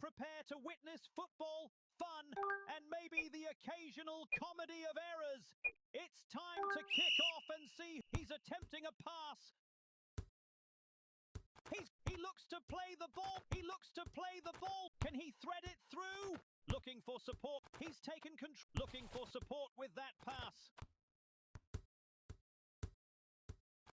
prepare to witness football, fun, and maybe the occasional comedy of errors. It's time to kick off and see. He's attempting a pass. He looks to play the ball. He looks to play the ball. Can he thread it through? Looking for support. He's taken control. Looking for support with that pass.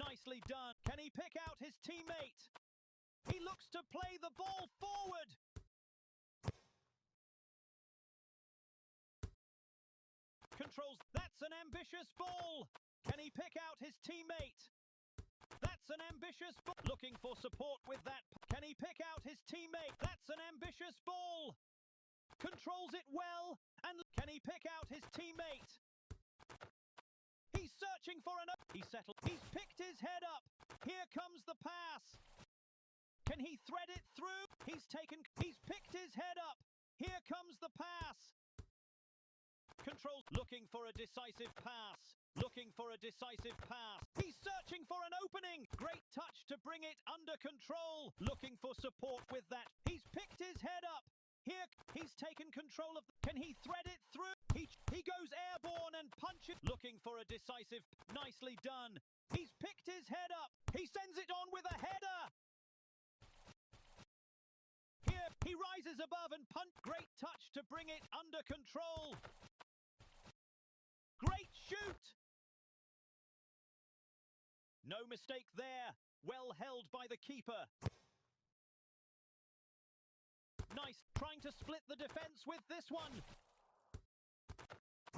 Nicely done. Can he pick out his teammate? He looks to play the ball forward. Controls. That's an ambitious ball. Can he pick out his teammate? That's an ambitious ball. Looking for support with that. Can he pick out his teammate? That's an ambitious ball. Controls it well. And can he pick out his teammate? He's searching for an... He settled. He's picked his head up. Here comes the pass. Can he thread it through? He's picked his head up. Here comes the pass. Controls. Looking for a decisive pass. Looking for a decisive pass. He's searching for an opening. Great touch to bring it under control. Looking for support with that. He's picked his head up. Here, he's taken control of... Can he thread it through? He goes airborne and punches. Looking for a decisive... Nicely done. He's picked his head up. He sends it on with a header. Here, he rises above and punch. Great touch to bring it under control. Great shoot. No mistake there. Well held by the keeper. Nice. Trying to split the defense with this one.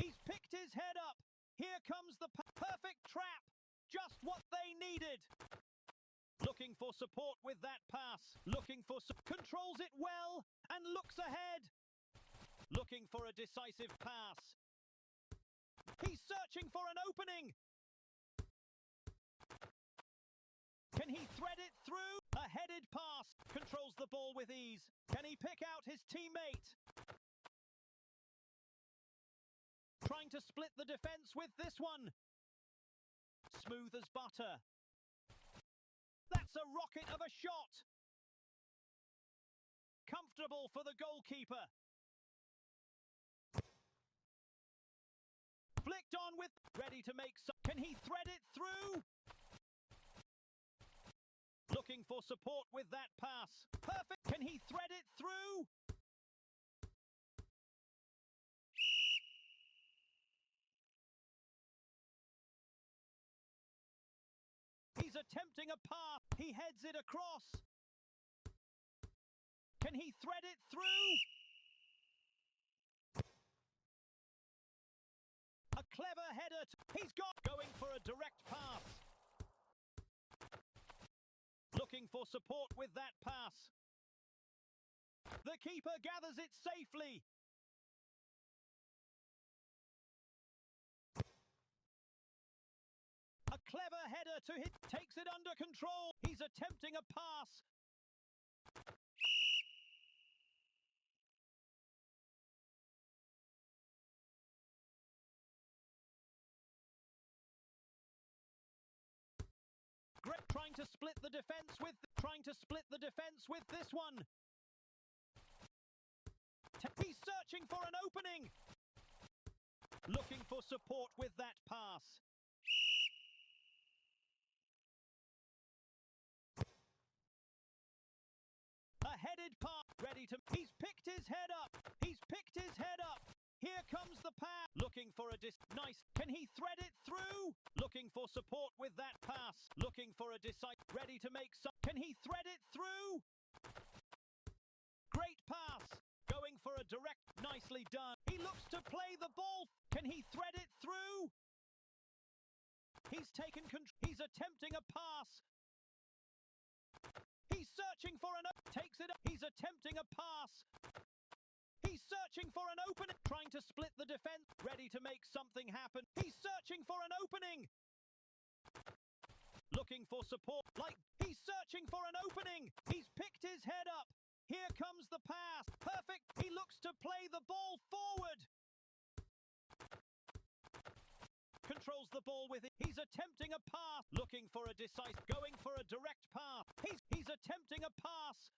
He's picked his head up. Here comes the perfect trap. Just what they needed. Looking for support with that pass. Looking for... Controls it well and looks ahead. Looking for a decisive pass. He's searching for an opening. Can he thread it through? A headed pass. Controls the ball with ease. Can he pick out his teammate? Trying to split the defense with this one. Smooth as butter. That's a rocket of a shot. Comfortable for the goalkeeper. Flicked on with... Ready to make some... Can he thread it through? Looking for support with that pass. Perfect. Can he thread it through? He's attempting a pass. He heads it across. Can he thread it through? A clever header. He's going for a direct pass. Looking for support with that pass. The keeper gathers it safely. A clever header to hit. Takes it under control. He's attempting a pass. Great. Trying to split the defense with... Trying to split the defense with this one. He's searching for an opening. Looking for support with that pass. A headed pass. Ready to... He's picked his head up. He's picked his head up. Here comes the pass. Looking for a nice. Can he thread it through? Looking for support with that pass. Looking for a ready to make some. Can he thread it through? Great pass. Going for a direct. Nicely done. He looks to play the ball. Can he thread it through? He's taken control. He's attempting a pass. He's searching for an... Takes it up. He's attempting a pass. He's searching for an opening. Trying to split the defense. Ready to make something happen. He's searching for an opening. Looking for support. He's searching for an opening. He's picked his head up. Here comes the pass. Perfect. He looks to play the ball forward. Controls the ball with it. He's attempting a pass. Looking for a decisive. Going for a direct pass. He's attempting a pass.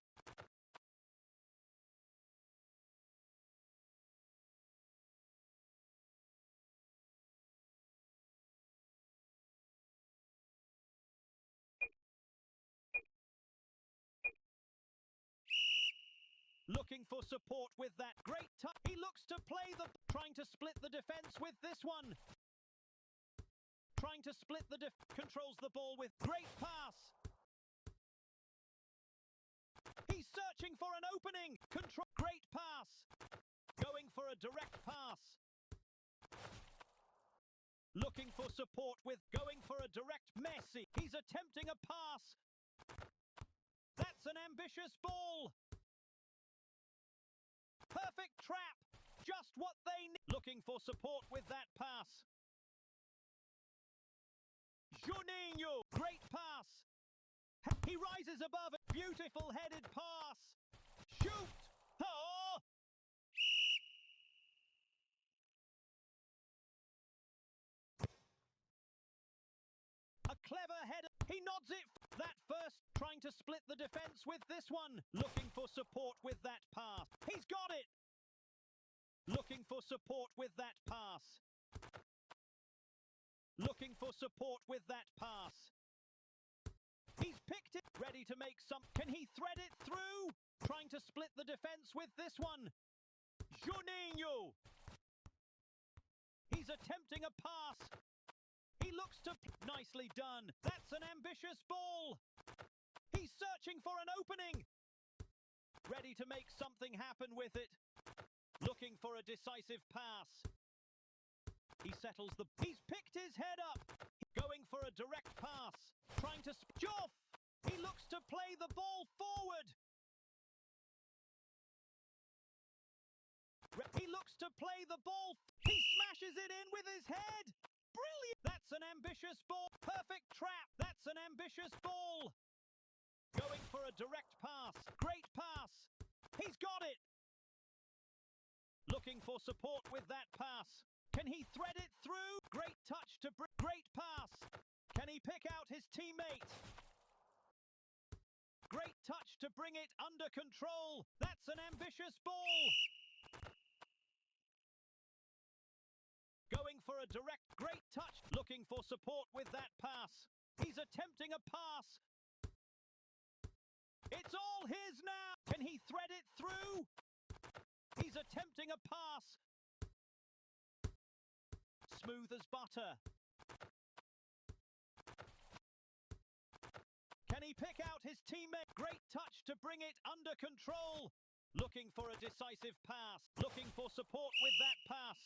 Looking for support with that. Great touch. He looks to play the... Trying to split the defense with this one. Trying to split the controls the ball with great pass. He's searching for an opening. Control. Great pass. Going for a direct pass. Looking for support with going for a direct Messi. He's attempting a pass. That's an ambitious ball. Perfect trap. Just what they need. Looking for support with that pass. Juninho. Great pass. He rises above it. Beautiful headed pass. Shoot. Oh! A clever header. He nods it. That first. Trying to split the defense with this one. Looking for support with that pass. He's got it. Looking for support with that pass. Looking for support with that pass. He's picked it. Ready to make some. Can he thread it through? Trying to split the defense with this one. Juninho. He's attempting a pass. He looks to... Nicely done. That's an ambitious ball. He's searching for an opening. Ready to make something happen with it. Looking for a decisive pass. He settles the... He's picked his head up. Going for a direct pass. Trying to... Joff! He looks to play the ball forward. He looks to play the ball. He smashes it in with his head. Brilliant! That's an ambitious ball. Perfect trap. That's an ambitious ball. Going for a direct pass. Great pass. He's got it. Looking for support with that pass. Can he thread it through? Great touch to great pass. Can he pick out his teammate? Great touch to bring it under control. That's an ambitious ball. Going for a direct, great touch. Looking for support with that pass. He's attempting a pass. It's all his now. Can he thread it through? He's attempting a pass. Smooth as butter. Can he pick out his teammate? Great touch to bring it under control. Looking for a decisive pass. Looking for support with that pass.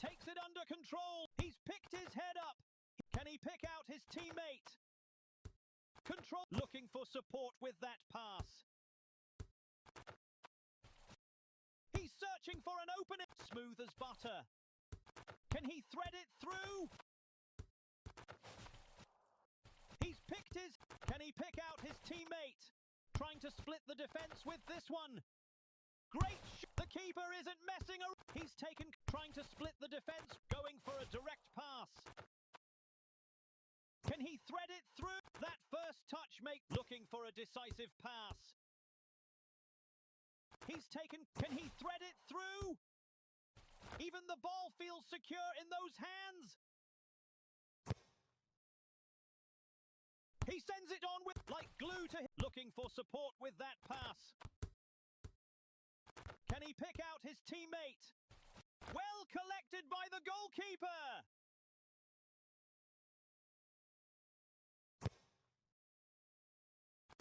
Takes it under control. He's picked his head up. Can he pick out his teammate? Control. Looking for support with that pass. He's searching for an opening. Smooth as butter. Can he thread it through? He's picked his... Can he pick out his teammate? Trying to split the defense with this one. Great shot. The keeper isn't messing around. He's taken... Trying to split the defense. Going for a direct pass. Can he thread it through? That first touch looking for a decisive pass. He's taken... Can he thread it through? Even the ball feels secure in those hands. He sends it on with like glue to him. Looking for support with that pass. Can he pick out his teammate? Well collected by the goalkeeper.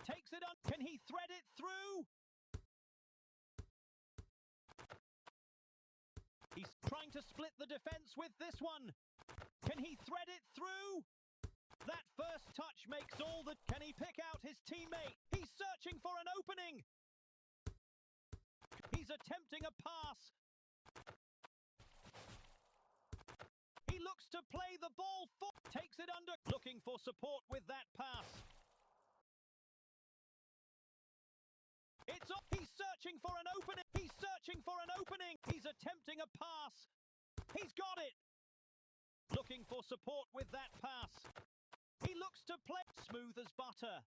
Takes it on. Can he thread it through? He's trying to split the defense with this one. Can he thread it through? That first touch makes all the... Can he pick out his teammate? He's searching for an opening. He's attempting a pass. He looks to play the ball for... Takes it under... Looking for support with that pass. It's off. He's searching for an opening. He's searching for an opening. He's attempting a pass. He's got it. Looking for support with that pass. He looks to play smooth as butter.